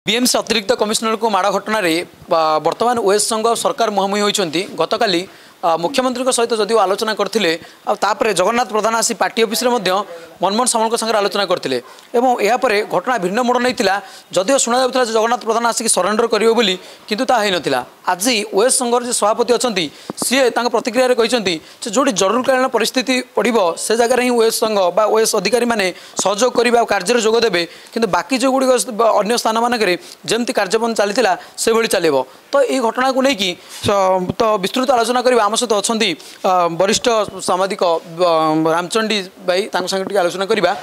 BMC अतिरिक्त commissioner को माड़ घटन बर्तमान ओएस संघ सरकार मुहांमुही होती गतकाली मुख्यमंत्री सहित जदि आलोचना करते जगन्नाथ प्रधान आसी पार्टी ऑफिस मनमोहन सामल संगे आलोचना करते घटना भिन्न मोड़ नहीं जदिव शुणा जाता जगन्नाथ प्रधान आसिक सरेंडर करेंगे किंतु ताही नाला आज ओएस संघर जो सभापति अच्छा सी प्रतिक्रिय कहते जो जरूरकालीन परिस्थिति पड़ो से जगह ही ओएस संघ बा ओएस अधिकारी मैंने सहयोग करेंगे कार्य जोगदेवे कि बाकी जो गुड़िक अन्य स्थान मानक जमती कार्यक्रम चली से भाई चलो तो ये घटना को लेकिन तो विस्तृत आलोचना करवा आम सहित अच्छा वरिष्ठ सामाजिक रामचंडी भाई संगे आलोचना करवा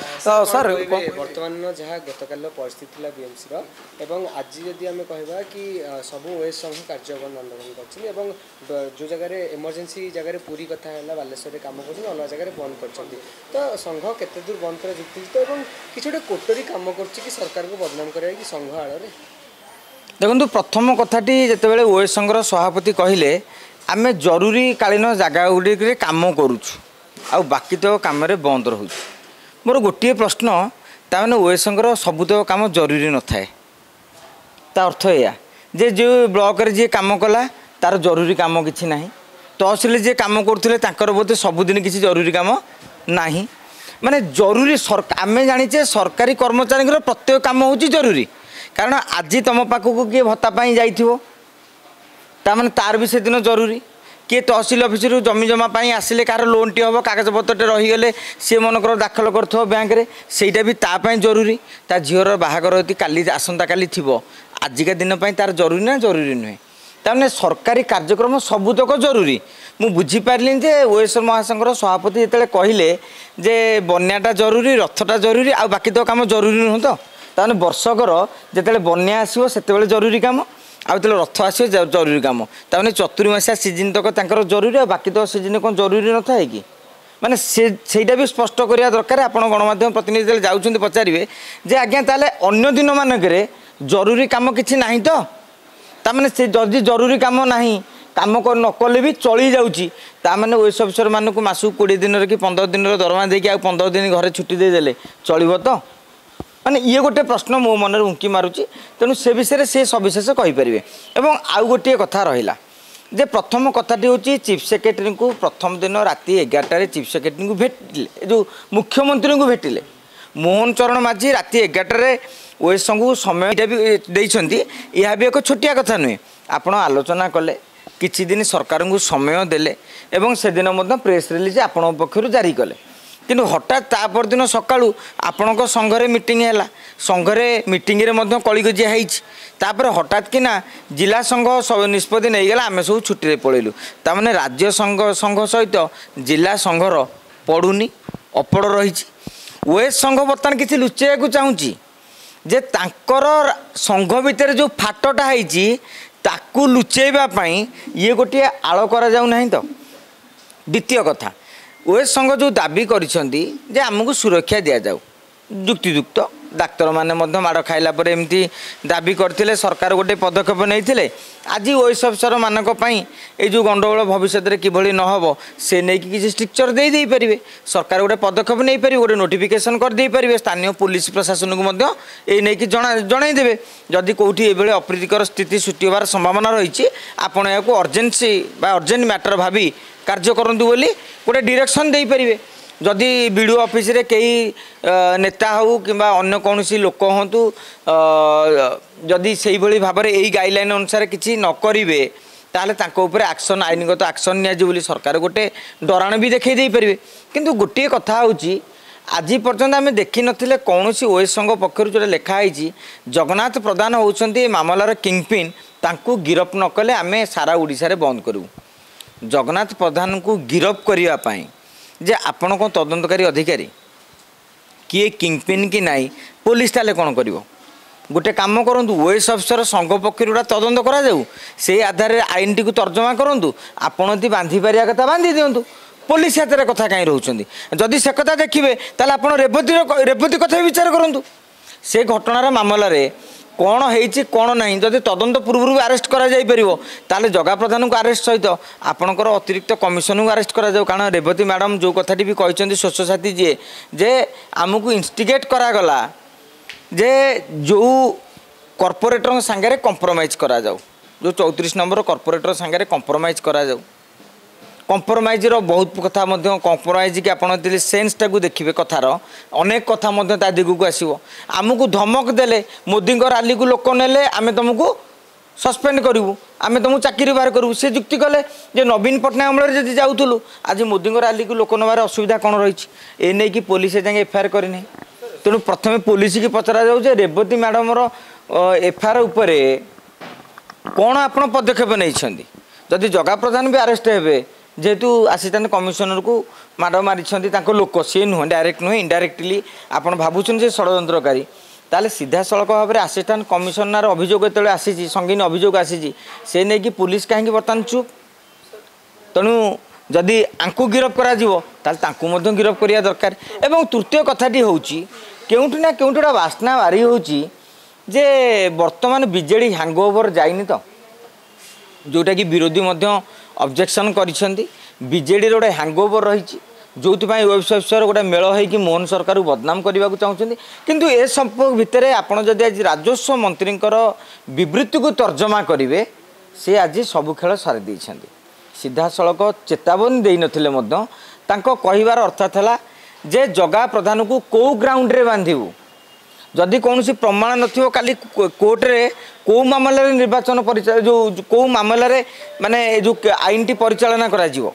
सर बर्तमान जहाँ गतकाल परिस्थिति बीएमसी आज जदि आम कह कि सब ओएस संघ कार्य बंद आंदोलन कर जो जगह इमरजेंसी जगह पूरी कथा है बालेश्वर कम कर अलग जगह बंद कर तो संघ केते दूर बंद कर युक्तियुक्त और किसी गोटे कोटरी कम कर सरकार को बदनाम कर संघ आड़ देखो प्रथम कथाटी जितेबाला ओएस संघर सभापति कहले आम जरूरी कालीन जगह गुड़िक कम करुँ बाकी तो कम बंद रोच मोर गोटे प्रश्न ताने ओएस संघर सबुतक कम जरूरी न थाए ता अर्थ या जे जो ब्लॉक रे जी कम कला तार जरूरी कम किसी ना तहसिल जी कम करुले बोधे सबुदिन किसी जरूरी कम ना माने जरूरी आम जाचे सरकारी कर्मचारी प्रत्येक कम हो जरूरी कारण आज तुम पाखक किए भत्ता जाने तार भी से दिन जरूरी किए तहसिल ऑफिस जमी जमा आसिले कार लोन टी हम कागज पत्र रहीगले सी मनकर दाखल कर बैंक रे सेटा भी तापाई जरूरी ता झीर बाहागर यदि काली आसंता काली थी आजिका दिन तार जरूरी ना जरूरी नुहे ताने सरकारी कार्यक्रम सबुतक जरूरी मु बुझीपारे जे ओएस महासंघर सभापति जिते कहले जे बन्याटा जरूरी रथटा जरूरी आ बाकी तो कम जरूरी नुह तो ताने वर्षकर जिते बन्या आसो से जरूरी कम आते रथ आसो जरूरी कम ताने चतुर्मासिया सीजन तक जरूरी आ बाकी तो सीजन कौन जरूरी न था कि माने सेटा भी स्पष्ट करवा दरकार आप गणमाध्यम प्रतिनिधि जाऊँ पचारे जे आज्ञा ताले अन्य दिन मानक जरूरी कम किसी ना तो ताने से जदि जरूरी कम ना कम न कले भी चली जाने ओएस अफिसर मानक मासक 20 दिन कि 15 दिन दरमा देकी 15 दिन घरे छुट्टी देदेले चलो तो माने ये गोटे प्रश्न मो मन उंकी मारुची तेणु से विषय से सविशेष कहींपारे और आउ गोटे कथा रहा जे प्रथम कथाटी हूँ चीफ सेक्रेटरी को प्रथम दिन राति 11 चीफ सेक्रेटरी को भेटिले जो मुख्यमंत्री को भेटिले मोहन चरण माझी राति 11 ओएस संघ समय भी देइछंती यह भी एक छोटिया कथा नुहे आपण आलोचना कले किछि दिन सरकार को समय देले एवं से दिन प्रेस रिलीज आपण पक्षर जारी कले किंतु हठात तापर दिन सकाळू आपण संघरे मीटिंग है संघरे मीटिंग रे कलिगजिया होपर हठात कि जिला संघ सब निष्पत्ति नहीं गला आम सब छुट्टी पलैलु ताने राज्य संघ सहित जिला संघर पड़ुनी अपड़ रही ओएस संघ बर्तमान किसी लुचेक चाहूँगी जे तांकर संघ भितर जो फाटटा है लुचेवाई ये गोटे आड़ करा जाऊ नहीं तो द्वितीय कथा ओएस संघ जो दाबी करिसेंती जे आमको सुरक्षा दि जाऊ युक्तियुक्त डाक्तर माने माड़ खाइला पर एमती दाबी करथिले सरकार गोटे पदक्षेप नहीं आज ओएस अफिसर मानक ये जो गंडगोल भविष्य में किभली न हो से नहीं किसी स्ट्रिक्चर दे पारे सरकार गोटे पदक्षेप नहीं पारे गोटे नोटिफिकेशन कर दे पारे स्थानीय पुलिस प्रशासन को ये नहीं जनईदेवे जदि कौटी ये अप्रीतिकर स्थिति सृष्टि होवार संभावना रही आपण या अर्जेन्सी अर्जेंट मैटर भावी कार्य करूँ बोली गोटे डायरेक्शन दे पारे जदि बीडीओ ऑफिस रे कई नेता हो कि अन्य कौन लोक हूँ जदि से भाव में यही गाइडलाइन अनुसार किसी न करेंगे ताहले एक्शन आईनगत एक्शन नि सरकार गोटे डराण भी देखई दे पारे किंतु गोटे कथा हूँ आज पर्यंत आम देखी नथिले कौन ओएस संघ पक्षर जो लिखाई जगन्नाथ प्रधान होउछंती मामलार किंगपिन तांकू गिरफ न कले आम सारा ओडिशा रे बंद करूँ जगन्नाथ प्रधान को गिरफ करने जे आपण को तदंतकारी अधिकारी किए किंगपिन कि नाई पुलिस ताले कौन कर गोटे कम करूँ ओएस अफिसर संघ पक्ष तदंत करा जाऊ से आधार आईन टी तर्जमा करूँ आपण यदि बांधि पारिया कथा बांधि दिंतु पुलिस हाथ में कथा कहीं रोचंदी जदि से कथा देखिए ताले आपण रेवती कथा विचार करूँ से घटनार मामला रे कौन है कौन ना जदि तदंत पूर्व भी आरेस्ट करा जाई परिवो ताले जगा प्रधान को आरेस्ट सहित आपणकर अतिरिक्त कमिशन को आरेस्ट करा जाऊ कारण रेवती मैडम जो कथाटी भी कहते स्वच्छ साथी जी जे आमको इंस्टिगेट करागला जे जो कॉर्पोरेटर सांगे कंप्रोमाइज करा जाऊ जो 34 नंबर कॉर्पोरेटर सांगे कंप्रोमाइज करा जाऊ कंप्रोमाइज बहुत कथा कंप्रोमाइज कि आपड़ सेन्सटा को देखिए कथार अनेक कथा दिग को आसो आमको धमक देले मोदी रैली को लोक नेले आम तुमको सस्पेंड करूँ आम तुमको चाकरी बाहर करूँ से जुक्ति कले जे नवीन पट्टनायक अमल जब जाऊँ आज मोदी रैली को लोक नबार असुविधा कौन रही है नहीं कि पुलिस जाए एफआईआर करनी तेणु प्रथम पुलिस की पचरा जाऊे रेवती मैडमर एफआईआर उपर कौन आप पदक्षेप नहीं जदि जगा प्रधान भी अरेस्ट हे जेहेतु असिस्टेंट कमिशनर को माड़ मारी लोक सी नुह डायरेक्ट नुहे इनडायरेक्टली आप भावुन से षड्यंत्रकारी ताले सीधा सड़क भाव में असिस्टेंट कमिशनर अभियोग जो आसी संगीन अभियोग आसी से नहीं कि पुलिस कहीं बर्तमान चुप तेणु जदि आंकु गिरफ करा गिरफ करिया दरकार एवं तृतीय कथाटी होउची केउठी ना केउठी गोटे बास्ना बारी होउची जे वर्तमान बीजेडी हैंगओवर जाइनी तो जोटा कि विरोधी मध्य ऑब्जेक्शन करिसेंती बीजेडी गोटे हैंगओवर रही जो वेबसाइट गोटे मेल होगी मोहन सरकार बदनाम करने को चाहते किंतु ए सब भितर आपड़ जदि आज राजस्व मंत्री विवृत्ति को तर्जमा करेंगे सी आज सब खेल सारी देइछंती सीधा सड़क चेतावनी दे नथिले मध्य तांको कहिबार अर्थ था जे जगा प्रधान को कौ ग्राउंड रे बांधिबू जदि कौन प्रमाण नथिबो काली कोर्ट रे कौ मामला निर्वाचन परिचालन जो कौ मामला माने जो आईन टी परिचालना करा जिवो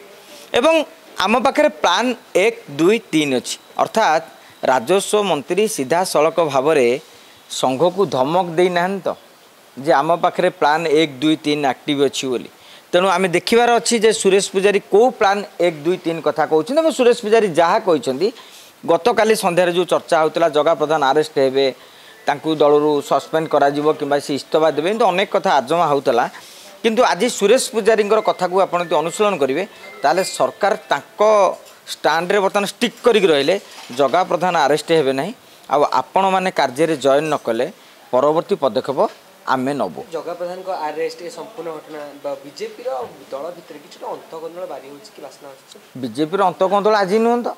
एवं आम पाखे प्लान 1 2 3 अच्छी अर्थात राजस्व मंत्री सीधा सड़क भाव में संघ को धमक देना तो जे आम पाखे प्लान 1 2 3 एक्टिव अच्छी बोली तेणु आम देखार अच्छी जे सुरेश पूजारी कौ प्लान 1 2 3 कथा कहते सुरेश पूजारी जहाँ कहते गत काली संध्यार जो चर्चा होता जगा प्रधान अरेस्ट हे दलू सस्पेंड करा कि इस्तीफा देवे तो अनेक कथा आजमा होता किंतु आज सुरेश पूजारी कथा को आप अनुसरण करेंगे ताले सरकार तांको स्टाण्ड बर्तमान स्टिक करिक रहिले जगा प्रधान अरेस्ट हेबे नहीं आपण मैंने कार्य जॉइन न कले परवर्ती पदक्षेप आम नबू जगा प्रधान को अरेस्ट संपूर्ण घटना बीजेपी दल भितर कि अंतगोल बारी हो बासना बीजेपी अंतगोल आज नुहत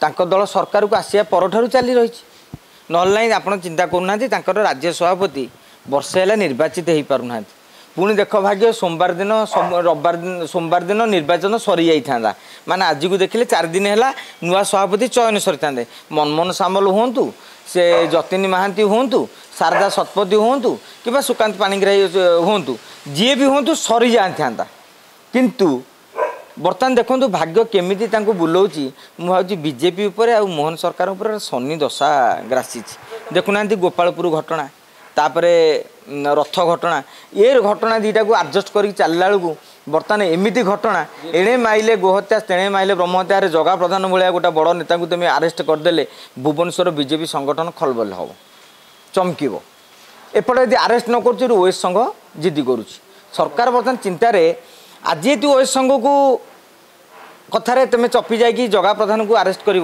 तांको दल सरकार को आसिया परठारु चली रही नल ना आप चिंता करूना राज्य सभापति वर्षे है निर्वाचित हो पारना पुणी देख भाग्य सोमवार दिन रविवार दिन सोमवार दिन निर्वाचन सरी जाता माने आज को देखिले 4 दिन है नुआ सभापति चयन सरी था मनमोहन सामल हूँ से जतिन महांती हूँ शारदा शतपथी हूँ कि सुकांत पाणिग्राही हूँ जी भी हूँ सरी जाता किंतु बर्तमान देखो भाग्य केमिति बुलाऊँगी मुझे बीजेपी उपर आ मोहन सरकार उपर शनि दशा ग्रासी देखुना गोपालपुर घटना तापरे रथ घटना ये घटना दीटा को आडजस्ट कर चलला बेलू बर्तमान एमती घटना एणे माइले गोहत्या तेणे माइले ब्रह्महत्या जगा प्रधान भाया गोटे बड़ नेता को तुम आरेस्ट करदे भुवनेश्वर बीजेपी संगठन खलबल हम चमक एपटे यदि आरेस्ट न कर ओएस संघ जिद्दी करुच्ची सरकार बर्तमान चिंतार आज तू ओएस संघ को कथार तुम चपी जाकि जगा प्रधान को आरेस्ट कर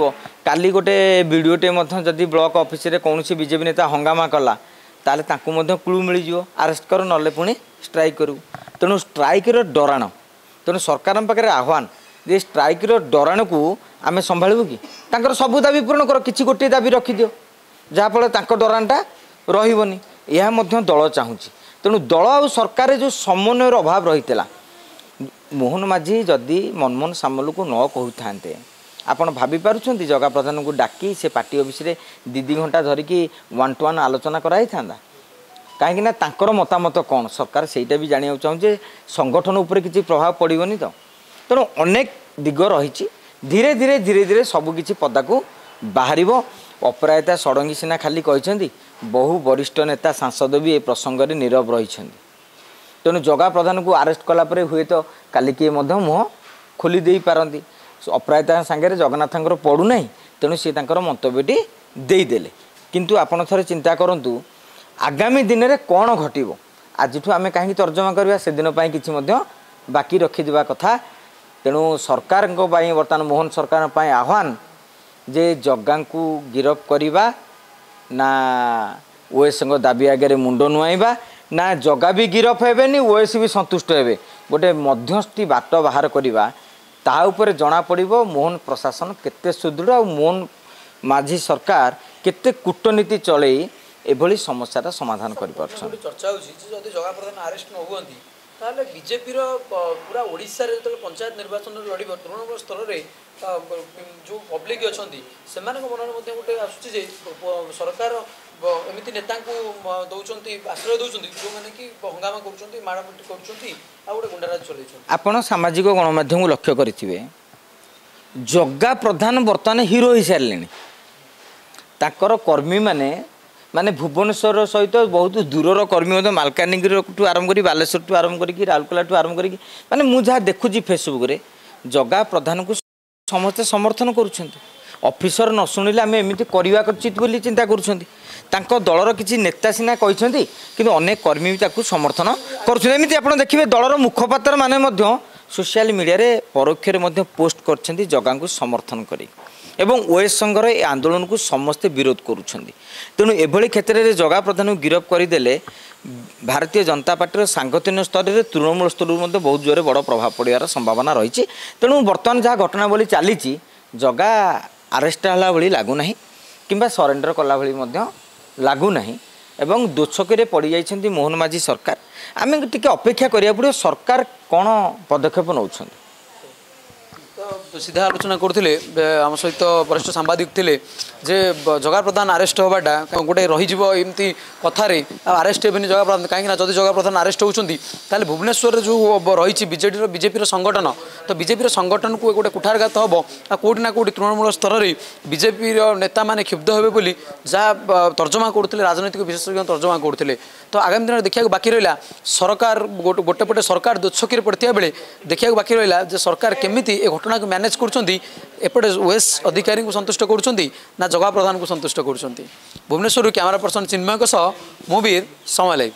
काली गोटे वीडियोटे जदि ब्लॉक ऑफिस रे कौन बीजेपी नेता हंगामा कला ताले तांको क्लू मिल जाव आरेस्ट कर ना पुणी स्ट्राइक करूँ तेणु स्ट्राइक डराण तेणु सरकार पाखे आह्वान जे स्ट्राइक डराण को आम संभालू कि सबू दाबी पूरण कर कि गोटे दाबी रखिदिव जहाँफल डराणटा रही यह दल चाहूँगी तेणु दल आ सरकार जो समन्वयर अभाव रही मोहन माझी जदि मनमोहन सामल को न कहते आपण भाभी पारुछंती जगा प्रधान को डाकी से पार्टी ऑफिस रे 2 घंटा धरिकी 1 to 1 आलोचना कराई थांदा कहीं ना तांकर मतामत कौन सरकार सेटा भी जानिया चाहूँ संगठन उपर किसी प्रभाव पड़ोनी तो तेणु अनेक दिग रही धीरे धीरे धीरे धीरे सबकि पदा को बाहर अपराजिता षडंगी सिन्हा खाली कहते बहु वरिष्ठ नेता सांसद भी ए प्रसंग में नीरव रही तेणु जगा प्रधान को आरेस्ट कलापर हुए तो काली किए मुँह खोली दे पारती अपराजिता सांगे जगन्नाथ पड़ूना तेणु सी मंतव्यटी देदेले किंतु आपण थे चिंता करूँ आगामी दिन में कौन घटव आज आम कहीं तर्जमा करवा से दिन किसी बाकी रखिदा कथा तेणु सरकार बर्तमान मोहन सरकार आह्वान जे जगा को गिरफ करवा ना ओएस दाबी आगे मुंड नुआईबा ना जगा भी गिरफ हेबेनी ओएस भी संतुष्ट हेबे गोटे मध्यस्थी बाट बाहर करवा ता उपरे जना पड़िबो मोहन प्रशासन केते सुदृढ़ और मोहन माझी सरकार केते कूटनीति चलई एभली समस्यार समाधान करिपारछन। चर्चा होछि जे जदि जगा प्रधान अरेस्ट न हुअंती ताले बीजेपी रो पूरा ओडिसा रे जतले पंचायत निर्वाचन लड़िब तृणमूल स्तर रे जो पब्लिक अछंती सेमानक मनन मध्ये गोटे आसुछि जे सरकार एमिति नेता को दौचंती आश्रय दौचंती जो माने कि हंगामा करूचंती मारापिट करूचंती आ गोटे गुंडाराज चलैछंती। आपण सामाजिक गणमाध्यम को लक्ष्य करिथिबे जग्गा प्रधान वर्तमान हीरो हो सारे ताकर कर्मी माने माने भुवनेश्वर सहित बहुत दूरर कर्मी मालकानगिरी आरंभ कर बालेश्वर आरंभ कर राउरकेला आरंभ कर माने मुझे देखुची फेसबुक रे जग्गा प्रधान को समस्ते समर्थन करुछंती। ऑफिसर न शुणिले आम एमती करवा उचित बोली चिंता करुछंती। तांको दलर किसी नेता सीना कहते कि अनेक कर्मी भी समर्थन करते आप देखिए दलर मुखपात्र माने सोशल मीडिया रे परोक्ष रे पोस्ट कर जगह को समर्थन करी एवं ओएस संघर ए आंदोलन को समस्ते विरोध करुछंती। तेणु एभली क्षेत्र में जगह प्रधान को गिरफ्त करदेले भारतीय जनता पार्टी सांगठनिक स्तर में तृणमूल स्तर में बहुत जोरे बड़ प्रभाव पड़ार संभावना रही। तेणु बर्तमान जहाँ घटनावली चली जगह आरेस्ट होला भली लगुना कि सरेंडर कला भली लगुना एवं दोछक पड़ जाइछंती मोहन माझी सरकार। आम टिके अपेक्षा करिया पड़ियो सरकार कौन पदक्षेप नौछंती। तो सीधा आलोचना करते आम सहित वरिष्ठ सांबादिक थे जे जगा प्रधान आरेस्ट होवाटा गोटे रही कथार आरेस्ट हे जगा प्रधान कहीं जब जगा प्रधान आरेस्ट होती भुवनेश्वर जो रही बीजेपी संगठन तो बीजेपी संगठन को गोटे कुठारघात हम कौटि ना कौटि तृणमूल स्तर में बीजेपी नेता मैंने क्षुब्ध हे बोली जहाँ तर्जमा करते राजनैतिक विशेषज्ञ तर्जमा करते। तो आगामी दिन देखा बाकी रहा सरकार गोटे पटे सरकार दुच्छकी पड़ता बेले देखा बाकी रहा सरकार केमिति ए घटना को मैनेज करछंती एपटे ओएस अधिकारी को संतुष्ट करछंती ना जगा प्रधान को संतुष्ट करछंती। भुवनेश्वर कैमरा पर्सन चिन्मय सह मुवीर समय लाइव।